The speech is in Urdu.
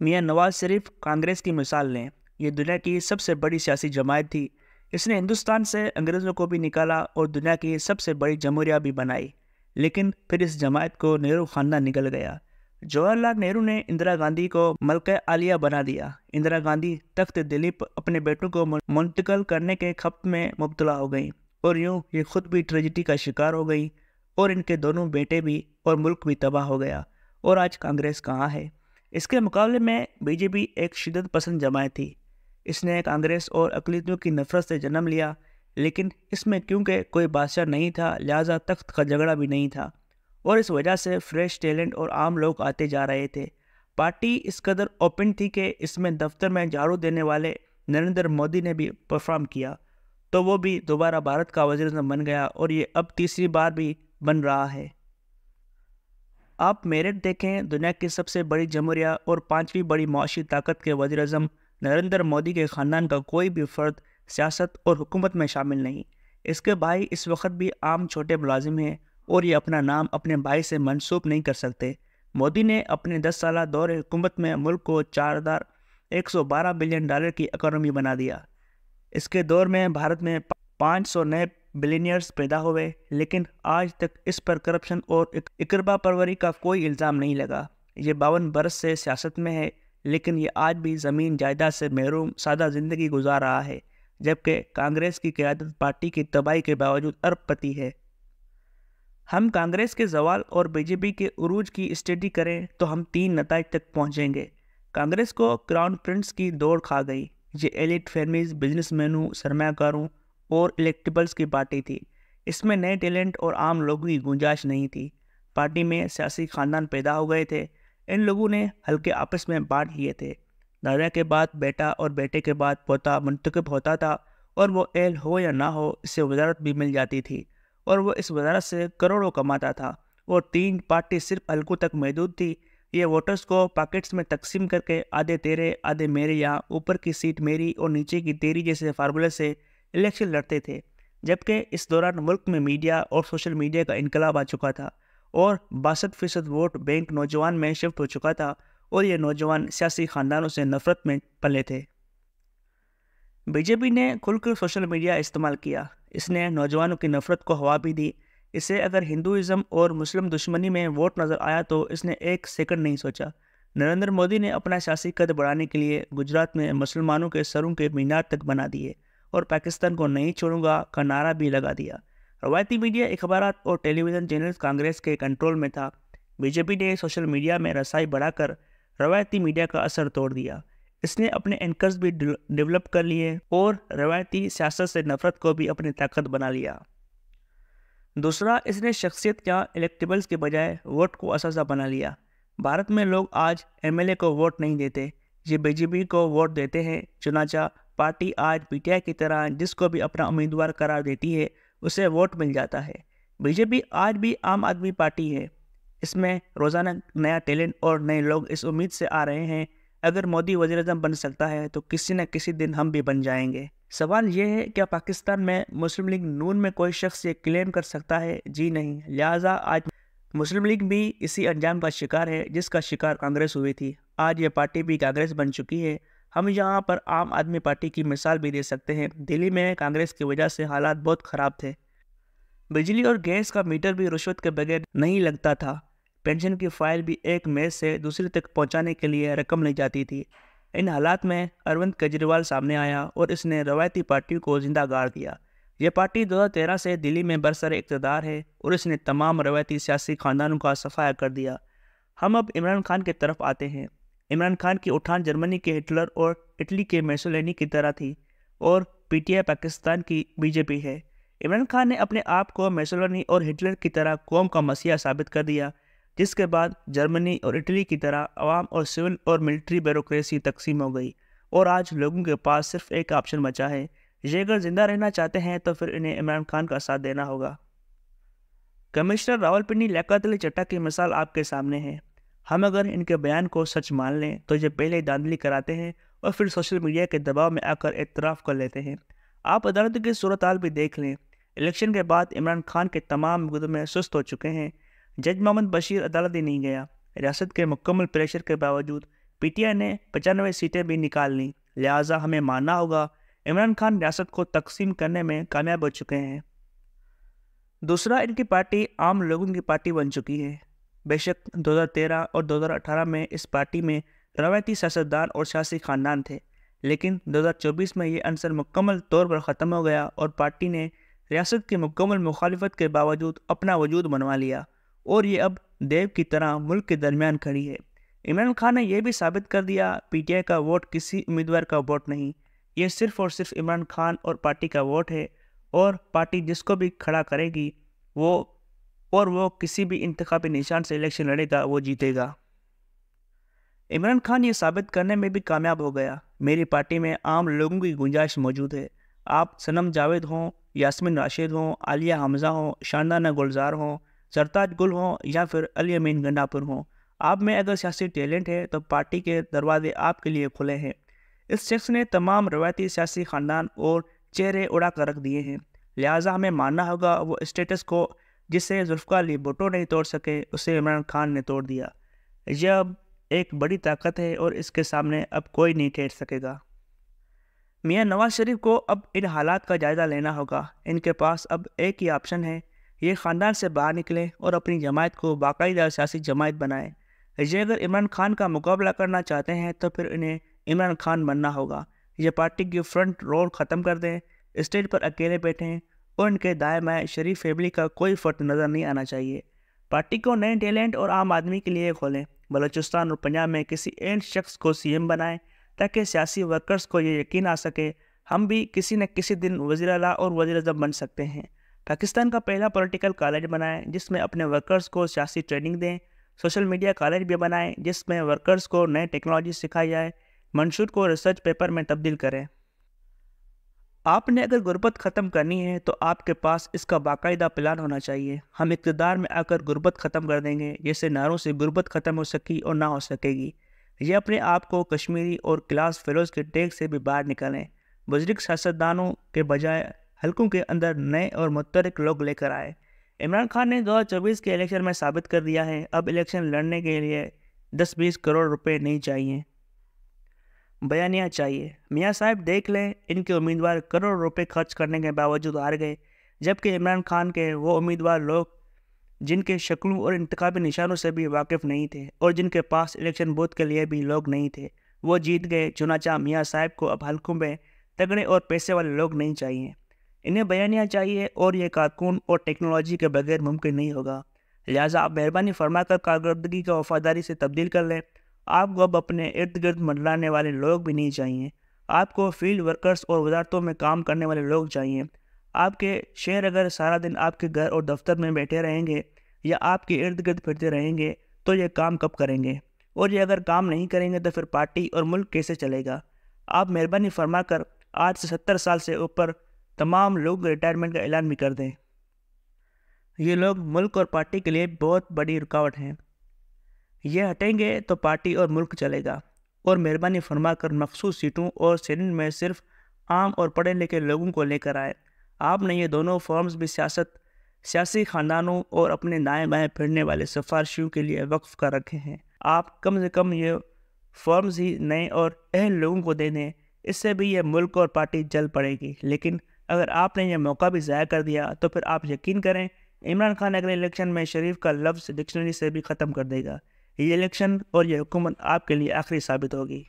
میاں نواز شریف کانگریس کی مثال لیں۔ یہ دنیا کی سب سے بڑی سیاسی جماعت تھی۔ اس نے ہندوستان سے انگریزوں کو بھی نکالا اور دنیا کی سب سے بڑی جمہوریہ بھی بنائی، لیکن پھر اس جماعت کو نہرو خاندان نکل گیا۔ جواہر لال نہرو نے اندرا گاندھی کو ملکہ عالیہ بنا دیا۔ اندرا گاندھی تخت دلی پر اپنے بیٹوں کو منتقل کرنے کے خپت میں مبتلا ہو گئیں اور یوں یہ خود بھی ٹریجڈی کا شکار ہو گئی اور ان کے دونوں بیٹے بھی اور ملک بھی تباہ ہو گیا۔ اور آج کانگریس کہاں ہے؟ اس کے مقابلے میں بی جے پی ایک شدت پسند جماعت تھی۔ اس نے کانگریس اور اقلیتوں کی نفرت سے جنم لیا، لیکن اس میں کیونکہ کوئی بادشاہ نہیں تھا لہٰذا تخت کا جھگڑا بھی نہیں تھا، اور اس وجہ سے فریش ٹیلنٹ اور عام لوگ آتے جا رہے تھے۔ پارٹی اس قدر اوپن تھی کہ اس میں دفتر میں جھاڑو دینے والے نریندر مودی نے بھی پرفارم کیا تو وہ بھی دوبارہ بھارت کا وزیر اعظم بن گیا، اور یہ اب تیسری بار بھی بن رہا ہے۔ آپ میرٹ دیکھیں، دنیا کی سب سے بڑی جمہوریہ اور پانچویں بڑی معاشی طاقت کے وزیر اعظم نریندر مودی کے خاندان کا کوئی بھی فرد سیاست اور حکومت میں شامل نہیں۔ اس کے بھائی اس وقت بھی عام چھوٹے ملازم ہیں اور یہ اپنا نام اپنے بھائی سے منسوب نہیں کر سکتے۔ مودی نے اپنے 10 سالہ دور حکومت میں ملک کو $4112 بلین کی اکانومی بنا دیا۔ اس کے دور میں بھارت میں 500 نئے بلینئرز پیدا ہوئے، لیکن آج تک اس پر کرپشن اور اقربا پروری کا کوئی الزام نہیں لگا۔ یہ 52 برس سے سیاست میں ہے، لیکن یہ آج بھی زمین جائیداد سے محروم سادہ زندگی گزار رہا ہے، جبکہ کانگریس کی قیادت پارٹی کی تباہی کے باوجود ارب پتی ہے۔ ہم کانگریس کے زوال اور بی جے پی کے عروج کی اسٹڈی کریں تو ہم 3 نتائج تک پہنچیں گے۔ کانگریس کو کراؤن پرنس کی دوڑ کھا گئی۔ یہ ایلیٹ فیملیز، بزنس مینوں، سرمایہ کاروں اور الیکٹیبلز کی پارٹی تھی۔ اس میں نئے ٹیلنٹ اور عام لوگوں کی گنجائش نہیں تھی۔ پارٹی میں سیاسی خاندان پیدا ہو گئے تھے۔ ان لوگوں نے حلقے آپس میں بانٹ لیے تھے۔ دادا کے بعد بیٹا اور بیٹے کے بعد پوتا منتخب ہوتا تھا، اور وہ اہل ہو یا نہ ہو اسے وزارت بھی مل جاتی تھی، اور وہ اس وزارت سے کروڑوں کماتا تھا۔ اور 3 پارٹی صرف حلقوں تک محدود تھی۔ یہ ووٹرز کو پاکٹس میں تقسیم کر کے آدھے تیرے آدھے میرے، یہاں اوپر کی سیٹ میری اور نیچے کی تیری جیسے فارمولے سے الیکشن لڑتے تھے، جبکہ اس دوران ملک میں میڈیا اور سوشل میڈیا کا انقلاب آ چکا تھا اور 62% ووٹ بینک نوجوان میں شفٹ ہو چکا تھا، اور یہ نوجوان سیاسی خاندانوں سے نفرت میں پلے تھے۔ بی جے پی نے کھل کر سوشل میڈیا استعمال کیا۔ اس نے نوجوانوں کی نفرت کو ہوا بھی دی۔ اسے اگر ہندوازم اور مسلم دشمنی میں ووٹ نظر آیا تو اس نے ایک سیکنڈ نہیں سوچا۔ نریندر مودی نے اپنا سیاسی قد بڑھانے کے لیے گجرات میں مسلمانوں کے سروں کے مینار تک بنا دیے اور پاکستان کو نہیں چھوڑوں گا کا نعرہ بھی لگا دیا۔ روایتی میڈیا، اخبارات اور ٹیلی ویژن چینلز کانگریس کے کنٹرول میں تھا۔ بی جے پی نے سوشل میڈیا میں رسائی بڑھا کر روایتی میڈیا کا اثر توڑ دیا۔ اس نے اپنے اینکرز بھی ڈیولپ کر لیے اور روایتی سیاست سے نفرت کو بھی اپنی طاقت بنا لیا۔ دوسرا، اس نے شخصیت یا الیکٹیبلز کے بجائے ووٹ کو اثاثہ بنا لیا۔ بھارت میں لوگ آج ایم ایل اے کو ووٹ نہیں دیتے، یہ بی جے پی کو ووٹ دیتے ہیں۔ چنانچہ پارٹی آج پی ٹی آئی کی طرح جس کو بھی اپنا امیدوار قرار دیتی ہے اسے ووٹ مل جاتا ہے۔ بی جے پی آج بھی عام آدمی پارٹی ہے۔ اس میں روزانہ نیا ٹیلنٹ اور نئے لوگ اس امید سے آ رہے ہیں اگر مودی وزیر اعظم بن سکتا ہے تو کسی نہ کسی دن ہم بھی بن جائیں گے۔ سوال یہ ہے، کیا پاکستان میں مسلم لیگ نون میں کوئی شخص یہ کلیم کر سکتا ہے؟ جی نہیں۔ لہٰذا آج مسلم لیگ بھی اسی انجام کا شکار ہے جس کا شکار کانگریس ہوئی تھی۔ آج یہ پارٹی بھی کانگریس بن چکی ہے۔ ہم یہاں پر عام آدمی پارٹی کی مثال بھی دے سکتے ہیں۔ دلی میں کانگریس کی وجہ سے حالات بہت خراب تھے۔ بجلی اور گیس کا میٹر بھی رشوت کے بغیر نہیں لگتا تھا۔ پینشن کی فائل بھی ایک میز سے دوسری تک پہنچانے کے لیے رقم لی جاتی تھی۔ ان حالات میں اروند کیجریوال سامنے آیا اور اس نے روایتی پارٹیوں کو زندہ گاڑ دیا۔ یہ پارٹی 2013 سے دلی میں برسر اقتدار ہے اور اس نے تمام روایتی سیاسی خاندانوں کا صفایا کر دیا۔ ہم اب عمران خان کی طرف آتے ہیں۔ عمران خان کی اٹھان جرمنی کے ہٹلر اور اٹلی کے میسولینی کی طرح تھی، اور پی ٹی آئی پاکستان کی بی جے پی ہے۔ عمران خان نے اپنے آپ کو میسولینی اور ہٹلر کی طرح قوم کا مسیحا ثابت کر دیا، جس کے بعد جرمنی اور اٹلی کی طرح عوام اور سول اور ملٹری بیوروکریسی تقسیم ہو گئی، اور آج لوگوں کے پاس صرف ایک آپشن بچا ہے۔ یہ اگر زندہ رہنا چاہتے ہیں تو پھر انہیں عمران خان کا ساتھ دینا ہوگا۔ کمشنر راولپنڈی لیاقت علی چڈھا کی مثال آپ کے سامنے ہے۔ ہم اگر ان کے بیان کو سچ مان لیں تو یہ پہلے دھاندلی کراتے ہیں اور پھر سوشل میڈیا کے دباؤ میں آ کر اعتراف کر لیتے ہیں۔ آپ عدالت کی صورتحال بھی دیکھ لیں۔ الیکشن کے بعد عمران خان کے تمام مقدمے سست ہو چکے ہیں۔ جج محمد بشیر عدالت ہی نہیں گیا۔ ریاست کے مکمل پریشر کے باوجود پی ٹی آئی نے 95 سیٹیں بھی نکال لیں، لہٰذا ہمیں ماننا ہوگا عمران خان ریاست کو تقسیم کرنے میں کامیاب ہو چکے ہیں۔ دوسرا، ان کی پارٹی عام لوگوں کی پارٹی بن چکی ہے۔ بے شک 2013 اور 2018 میں اس پارٹی میں روایتی سیاستدان اور سیاسی خاندان تھے، لیکن 2024 میں یہ عنصر مکمل طور پر ختم ہو گیا اور پارٹی نے ریاست کی مکمل مخالفت کے باوجود اپنا وجود بنوا لیا اور یہ اب دیو کی طرح ملک کے درمیان کھڑی ہے۔ عمران خان نے یہ بھی ثابت کر دیا پی ٹی آئی کا ووٹ کسی امیدوار کا ووٹ نہیں، یہ صرف اور صرف عمران خان اور پارٹی کا ووٹ ہے، اور پارٹی جس کو بھی کھڑا کرے گی وہ کسی بھی انتخابی نشان سے الیکشن لڑے گا، وہ جیتے گا۔ عمران خان یہ ثابت کرنے میں بھی کامیاب ہو گیا، میری پارٹی میں عام لوگوں کی گنجائش موجود ہے۔ آپ صنم جاوید ہوں، یاسمین راشد ہوں، عالیہ حمزہ ہوں، شاندانہ گلزار ہوں، سرتاج گل ہوں یا پھر علی امین گنڈاپور ہوں، آپ میں اگر سیاسی ٹیلنٹ ہے تو پارٹی کے دروازے آپ کے لیے کھلے ہیں۔ اس شخص نے تمام روایتی سیاسی خاندان اور چہرے اڑا کر رکھ دیے ہیں، لہٰذا ہمیں ماننا ہوگا وہ اسٹیٹس کو جسے ذوالفقار علی بھٹو نہیں توڑ سکے، اسے عمران خان نے توڑ دیا۔ یہ اب ایک بڑی طاقت ہے اور اس کے سامنے اب کوئی نہیں ٹھہر سکے گا۔ میاں نواز شریف کو اب ان حالات کا جائزہ لینا ہوگا۔ ان کے پاس اب ایک ہی آپشن ہے، یہ خاندان سے باہر نکلیں اور اپنی جماعت کو باقاعدہ سیاسی جماعت بنائیں۔ یہ اگر عمران خان کا مقابلہ کرنا چاہتے ہیں تو پھر انہیں عمران خان بننا ہوگا۔ یہ پارٹی کی فرنٹ رول ختم کر دیں، اسٹیج پر اکیلے بیٹھیں اور ان کے دائیں بائیں شریف فیملی کا کوئی فرق نظر نہیں آنا چاہیے۔ پارٹی کو نئے ٹیلنٹ اور عام آدمی کے لیے کھولیں، بلوچستان اور پنجاب میں کسی اینڈ شخص کو سی ایم بنائیں تاکہ سیاسی ورکرز کو یہ یقین آ سکے ہم بھی کسی نہ کسی دن وزیر اعلیٰ اور وزیر اعظم بن سکتے ہیں۔ پاکستان کا پہلا پولیٹیکل کالج بنائیں جس میں اپنے ورکرز کو سیاسی ٹریننگ دیں۔ سوشل میڈیا کالج بھی بنائیں جس میں ورکرز کو نئے ٹیکنالوجی سکھائی جائے۔ منشور کو ریسرچ پیپر میں تبدیل کریں۔ آپ نے اگر غربت ختم کرنی ہے تو آپ کے پاس اس کا باقاعدہ پلان ہونا چاہیے۔ ہم اقتدار میں آ کر غربت ختم کر دیں گے، جیسے نعروں سے غربت ختم ہو سکی اور نہ ہو سکے گی۔ یہ اپنے آپ کو کشمیری اور کلاس فیلوز کے ٹیگ سے بھی باہر نکالیں۔ بزرگ سیاستدانوں کے بجائے حلقوں کے اندر نئے اور متحرک لوگ لے کر آئے۔ عمران خان نے 2024 کے الیکشن میں ثابت کر دیا ہے، اب الیکشن لڑنے کے لیے 10-20 کروڑ روپے نہیں چاہیے، بیانیہ چاہیے۔ میاں صاحب دیکھ لیں، ان کے امیدوار کروڑ روپے خرچ کرنے کے باوجود ہار گئے، جبکہ عمران خان کے وہ امیدوار لوگ جن کے شکلوں اور انتخابی نشانوں سے بھی واقف نہیں تھے اور جن کے پاس الیکشن بوتھ کے لیے بھی لوگ نہیں تھے، وہ جیت گئے۔ چنانچہ میاں صاحب کو اب حلقوں میں تگڑے اور پیسے والے لوگ نہیں چاہیے، انہیں بیانیہ چاہیے، اور یہ کارکن اور ٹیکنالوجی کے بغیر ممکن نہیں ہوگا۔ لہٰذا آپ مہربانی فرما کر کارکردگی کا وفاداری سے تبدیل کر لیں۔ آپ کو اب اپنے ارد گرد منڈلانے والے لوگ بھی نہیں چاہیے، آپ کو فیلڈ ورکرز اور وزارتوں میں کام کرنے والے لوگ چاہیے۔ آپ کے شہر اگر سارا دن آپ کے گھر اور دفتر میں بیٹھے رہیں گے یا آپ کے ارد گرد پھرتے رہیں گے تو یہ کام کب کریں گے؟ اور یہ اگر کام نہیں کریں گے تو پھر پارٹی اور ملک کیسے چلے گا؟ آپ مہربانی فرما کر آج سے 70 سال سے اوپر تمام لوگ ریٹائرمنٹ کا اعلان بھی کر دیں۔ یہ لوگ ملک اور پارٹی کے لیے بہت بڑی رکاوٹ ہیں، یہ ہٹیں گے تو پارٹی اور ملک چلے گا۔ اور مہربانی فرما کر مخصوص سیٹوں اور سینٹ میں صرف عام اور پڑھے لکھے لوگوں کو لے کر آئے۔ آپ نے یہ دونوں فارمز بھی سیاسی خاندانوں اور اپنے دائیں بائیں پھرنے والے سفارشیوں کے لیے وقف کر رکھے ہیں۔ آپ کم سے کم یہ فارمز ہی نئے اور اہل لوگوں کو دے دیں، اس سے بھی یہ ملک اور پارٹی جل پڑے گی۔ لیکن اگر آپ نے یہ موقع بھی ضائع کر دیا تو پھر آپ یقین کریں عمران خان اگلے الیکشن میں شریف کا لفظ ڈکشنری سے بھی ختم کر دے گا۔ یہ الیکشن اور یہ حکومت آپ کے لیے آخری ثابت ہوگی۔